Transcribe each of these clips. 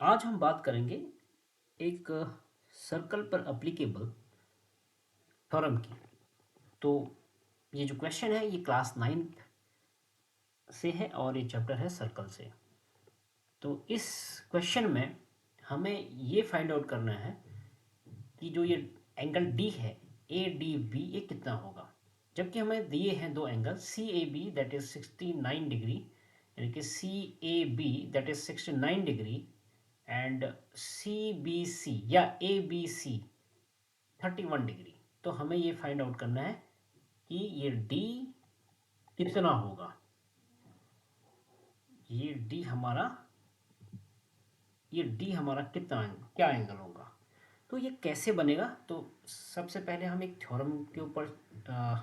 आज हम बात करेंगे एक सर्कल पर एप्लीकेबल थ्योरम की। तो ये जो क्वेश्चन है ये क्लास 9 से है और ये चैप्टर है सर्कल से। तो इस क्वेश्चन में हमें ये फाइंड आउट करना है कि जो ये एंगल डी है ए डी बी ये कितना होगा, जबकि हमें दिए हैं दो angle C A B that is 69 degree, यानी कि C A B that is 69 degree and C B C या ए बी सी 31 डिग्री। तो हमें ये फाइंड आउट करना है कि ये डी कितना होगा, ये डी हमारा कितना क्या एंगल होगा। तो ये कैसे बनेगा, तो सबसे पहले हम एक थ्योरम के ऊपर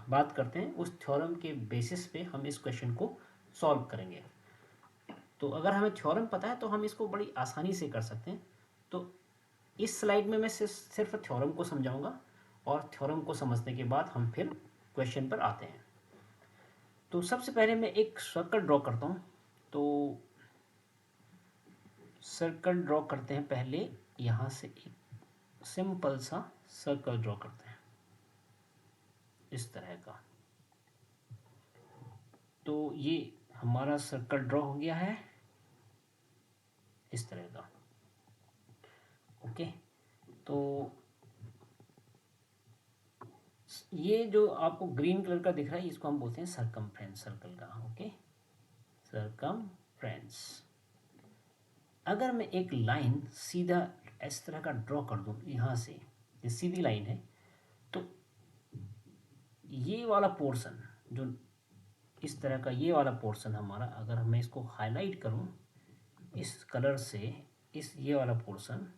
बात करते हैं। उस थ्योरम के बेसिस पे हम इस क्वेश्चन को सॉल्व करेंगे। तो अगर हमें थ्योरम पता है तो हम इसको बड़ी आसानी से कर सकते हैं। तो इस स्लाइड में मैं सिर्फ थ्योरम को समझाऊंगा और थ्योरम को समझने के बाद हम फिर क्वेश्चन पर आते हैं। तो सबसे पहले मैं एक सर्कल ड्रॉ करता हूँ। तो सर्कल ड्रॉ करते हैं, पहले यहाँ से एक सिंपल सा सर्कल ड्रॉ करते हैं इस तरह का। तो ये हमारा सर्कल ड्रॉ हो गया है इस तरह का। ओके, तो ये जो आपको ग्रीन कलर का दिख रहा है इसको हम बोलते हैं सरकमफ्रेंस सर्कल का। Okay, circumference. अगर मैं एक लाइन सीधा इस तरह का ड्रॉ कर दूं यहाँ से, ये सीधी लाइन है, तो ये वाला पोर्शन जो इस तरह का ये वाला पोर्शन हमारा, अगर मैं इसको हाईलाइट करूं इस कलर से, इस ये वाला पोर्शन,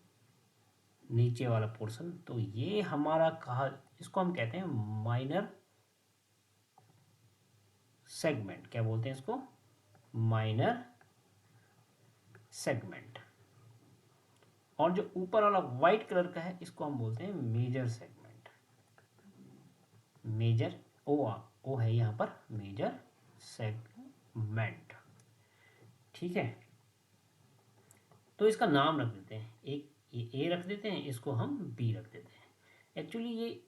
नीचे वाला पोर्शन, तो ये हमारा कहा, इसको हम कहते हैं माइनर सेगमेंट। क्या बोलते हैं इसको? Minor segment. और जो ऊपर वाला व्हाइट कलर का है इसको हम बोलते हैं मेजर सेगमेंट। मेजर ओ है यहाँ पर, मेजर सेगमेंट। ठीक है, तो इसका नाम रख देते हैं, एक ये ए रख देते हैं, इसको हम बी रख देते हैं। एक्चुअली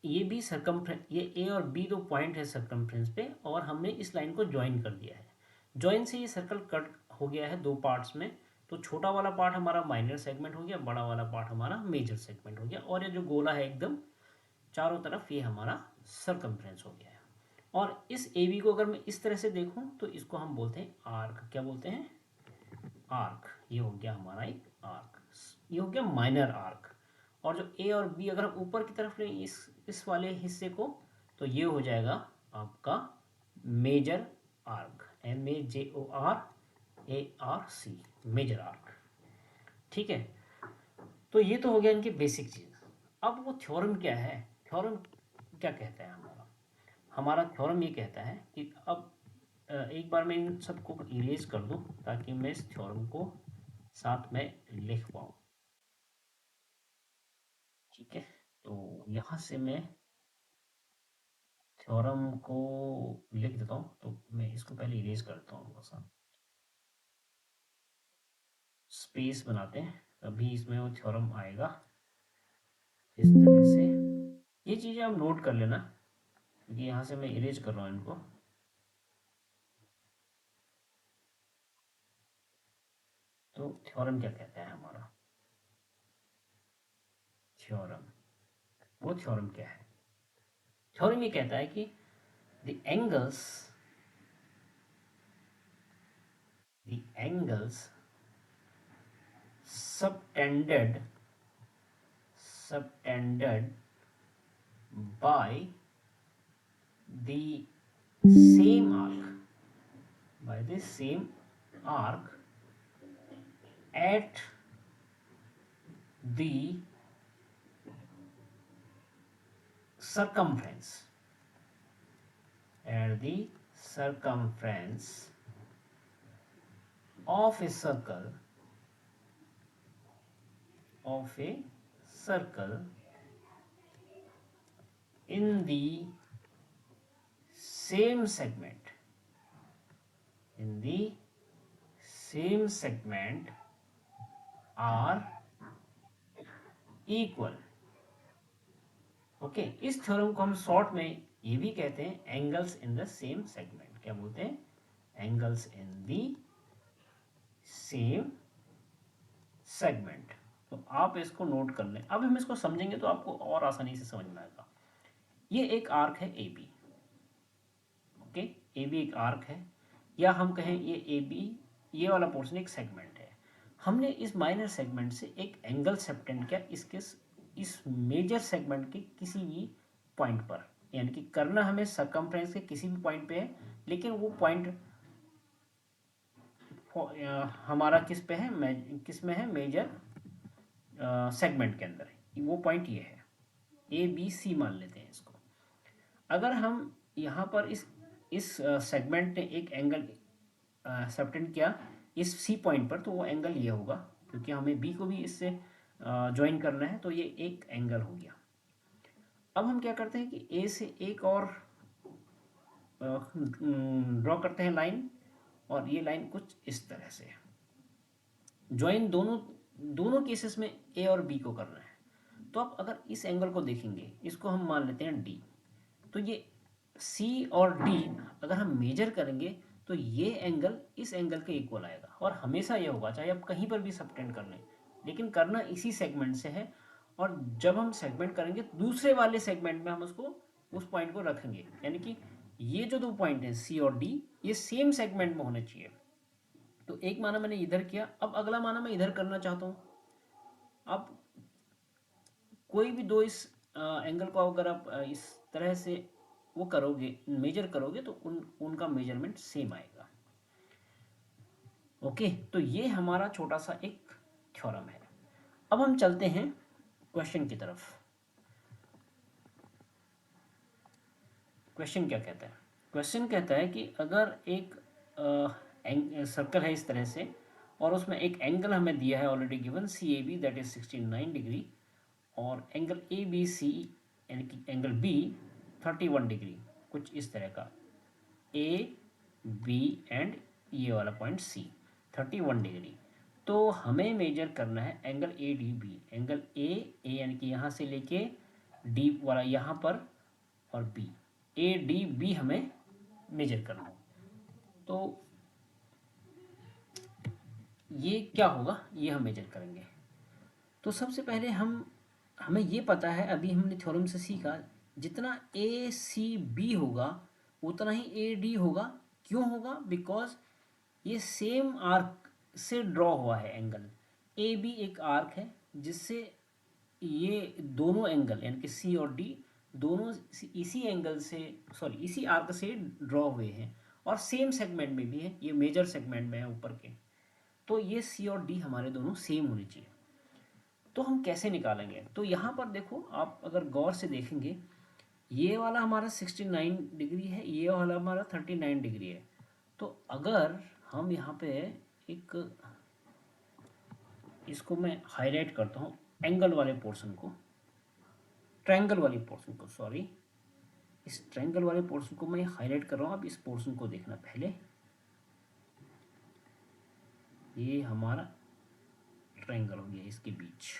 ये भी सरकमफ्रेंस, ये ए और बी दो पॉइंट है सरकमफ्रेंस पे, और हमने इस लाइन को ज्वाइन कर दिया है। ज्वाइन से ये सर्कल कट हो गया है दो पार्ट्स में। तो छोटा वाला पार्ट हमारा माइनर सेगमेंट हो गया, बड़ा वाला पार्ट हमारा मेजर सेगमेंट हो गया, और ये जो गोला है एकदम चारों तरफ, ये हमारा सरकमफ्रेंस हो गया है। और इस ए बी को अगर मैं इस तरह से देखूं तो इसको हम बोलते हैं आर्क। क्या बोलते हैं? आर्क। ये हो गया हमारा एक आर्क, ये हो गया माइनर आर्क। और जो ए और बी अगर हम ऊपर की तरफ लें इस वाले हिस्से को, तो ये हो जाएगा आपका major arc, MAJORARC, major arc. ठीक है, तो ये तो हो गया इनकी बेसिक चीज। अब वो थ्योरम क्या है? थ्योरम क्या कहता है हमारा? हमारा थ्योरम ये कहता है कि अब एक बार मैं इन सबको इरेज कर दूं ताकि मैं इस थ्योरम को साथ में लिख पाऊँ। ठीक है, तो यहाँ से मैं थ्योरम को लिख देता हूँ। तो मैं इसको पहले इरेज करता हूँ, थोड़ा सा स्पेस बनाते हैं, तभी इसमें वो थ्योरम आएगा इस तरह से। ये चीज़ें आप नोट कर लेना, क्योंकि यहाँ से मैं इरेज कर रहा हूँ इनको। तो थ्योरम क्या कहता है हमारा? थ्योरम, वो थ्योरम क्या है? थ्योरम ये कहता है कि the angles subtended by the same arc at the circumference of a circle in the same segment are equal. Okay, इस थ्योरम को हम शॉर्ट में ये भी कहते हैं angles in the same segment. क्या बोलते हैं? Angles in the same segment. तो आप इसको नोट कर लें। अब हम इसको समझेंगे तो आपको और आसानी से समझ में आएगा। ये एक आर्क है A B. Okay, A B एक आर्क है, या हम कहें ये ए बी, ये वाला पोर्शन एक सेगमेंट है। हमने इस माइनर सेगमेंट से एक एंगल सबटेंड किया इसके इस मेजर सेगमेंट के किसी भी पॉइंट पर, यानी कि करना हमें सरकमफ्रेंस के किसी भी पॉइंट पे है, लेकिन वो पॉइंट हमारा किस पे है, किस में है, मेजर सेगमेंट के अंदर है। वो पॉइंट ये है, ए बी सी मान लेते हैं इसको। अगर हम यहाँ पर इस सेगमेंट ने एक एंगल सबटेंड किया इस सी पॉइंट पर, तो वो एंगल ये होगा, क्योंकि हमें बी को भी इससे ज्वाइन करना है, तो ये एक एंगल हो गया। अब हम क्या करते हैं कि ए से एक और ड्रॉ करते हैं लाइन, और ये लाइन कुछ इस तरह से ज्वाइन दोनों दोनों केसेस में ए और बी को करना है। तो अब अगर इस एंगल को देखेंगे, इसको हम मान लेते हैं डी, तो ये सी और डी अगर हम मेजर करेंगे तो ये एंगल इस एंगल के इक्वल आएगा, और हमेशा ये होगा, चाहे आप कहीं पर भी सबटेंड कर लें, लेकिन करना इसी सेगमेंट से है। और जब हम सेगमेंट करेंगे दूसरे वाले सेगमेंट में हम उसको उस पॉइंट को रखेंगे, यानी कि ये जो दो पॉइंट हैं सी और डी, ये सेम सेगमेंट में होने चाहिए। तो एक माना मैंने इधर किया, अब अगला माना मैं इधर करना चाहता हूँ। अब कोई भी दो इस एंगल को अगर आप इस तरह से वो करोगे, मेजर करोगे, तो उनका मेजरमेंट सेम आएगा। ओके, तो ये हमारा छोटा सा एक थ्योरम है। अब हम चलते हैं क्वेश्चन की तरफ। क्वेश्चन क्या कहता है? क्वेश्चन कहता है कि अगर एक सर्कल है इस तरह से, और उसमें एक एंगल हमें दिया है already given C A B, that is 69 degree, और एंगल ए बी सी यानी कि एंगल बी 31 डिग्री, कुछ इस तरह का, ए बी एंड ये वाला पॉइंट सी 31 डिग्री। तो हमें मेजर करना है angle A D B. Angle A यानी कि यहाँ से लेके डी वाला यहाँ पर, और बी, ए डी बी हमें मेजर करना है। तो ये क्या होगा, ये हम मेजर करेंगे। तो सबसे पहले हमें ये पता है, अभी हमने थ्योरम से सीखा, जितना ए सी बी होगा उतना ही ए डी होगा। क्यों होगा? बिकॉज ये सेम आर्क से ड्रॉ हुआ है एंगल। ए बी एक आर्क है जिससे ये दोनों एंगल यानी कि सी और डी दोनों इसी एंगल से, सॉरी इसी आर्क से ड्रॉ हुए हैं, और सेम सेगमेंट में भी है, ये मेजर सेगमेंट में है ऊपर के। तो ये सी और डी हमारे दोनों सेम होने चाहिए। तो हम कैसे निकालेंगे? तो यहाँ पर देखो, आप अगर गौर से देखेंगे, ये वाला हमारा 69 डिग्री है, ये वाला हमारा 39 डिग्री है। तो अगर हम यहाँ पे एक, इसको मैं हाईलाइट करता हूँ, एंगल वाले पोर्शन को, ट्रायंगल वाले पोर्शन को, सॉरी, इस ट्रायंगल वाले पोर्शन को मैं हाईलाइट कर रहा हूँ। अब इस पोर्शन को देखना, पहले ये हमारा ट्रायंगल हो गया, इसके बीच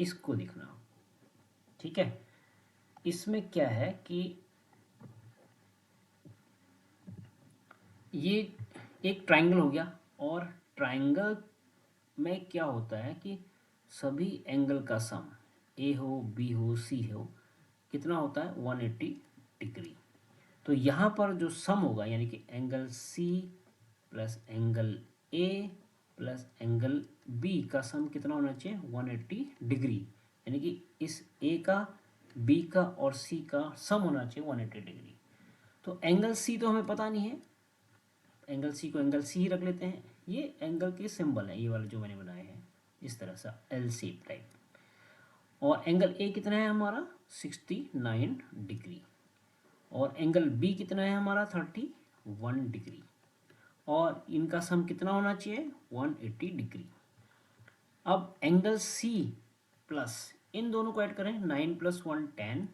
इसको दिखना, ठीक है। इसमें क्या है कि ये एक ट्रायंगल हो गया, और ट्रायंगल में क्या होता है कि सभी एंगल का सम, ए हो बी हो सी हो, कितना होता है? 180 डिग्री। तो यहाँ पर जो सम होगा, यानी कि angle C plus angle A plus angle B का सम कितना होना चाहिए? 180 डिग्री। यानी कि इस ए का, बी का और सी का सम होना चाहिए 180 डिग्री। तो एंगल सी तो हमें पता नहीं है, एंगल सी को एंगल सी ही रख लेते हैं। ये एंगल के सिंबल है, ये वाले जो मैंने बनाए हैं इस तरह से एल शेप टाइप। और एंगल ए कितना है हमारा? 69 डिग्री। और एंगल बी कितना है हमारा? 31 डिग्री। और इनका सम कितना होना चाहिए? 180 डिग्री। अब एंगल सी प्लस, इन दोनों को ऐड करें, 9 + 1 10,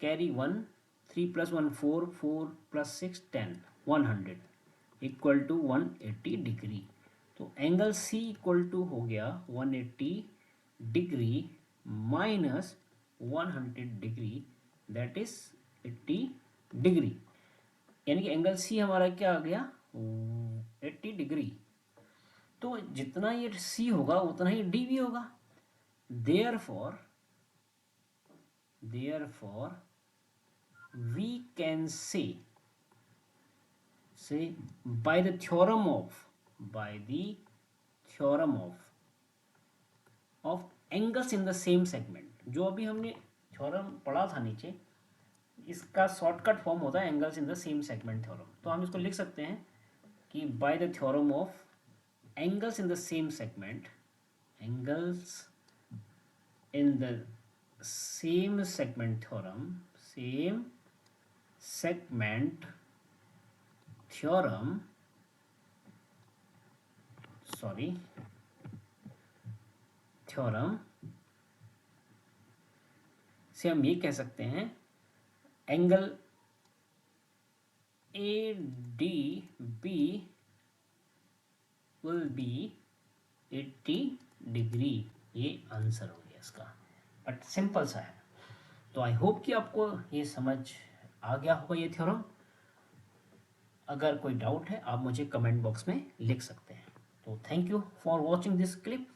कैरी 1, 3 + 1 4, 4 + 6 10, 100 इक्वल टू 180 डिग्री। तो एंगल सी इक्वल टू हो गया 180 degree minus 100 degree, that is 80 degree. यानी कि एंगल सी हमारा क्या आ गया 80 डिग्री। तो जितना ये सी होगा उतना ही डी भी होगा। Therefore we can say by the theorem of angles in the same segment, जो अभी हमने थ्योरम पढ़ा था नीचे, इसका शॉर्टकट फॉर्म होता है angles in the same segment theorem. तो हम इसको लिख सकते हैं कि by the theorem of angles in the same segment, angles in the same segment theorem, same segment theorem, theorem से हम ये कह सकते हैं angle A D B will be 80 degree. ये आंसर हो गया इसका, बट सिंपल सा है। तो आई होप कि आपको ये समझ आ गया होगा ये थ्योरम। अगर कोई डाउट है आप मुझे कमेंट बॉक्स में लिख सकते हैं। तो thank you for watching this clip.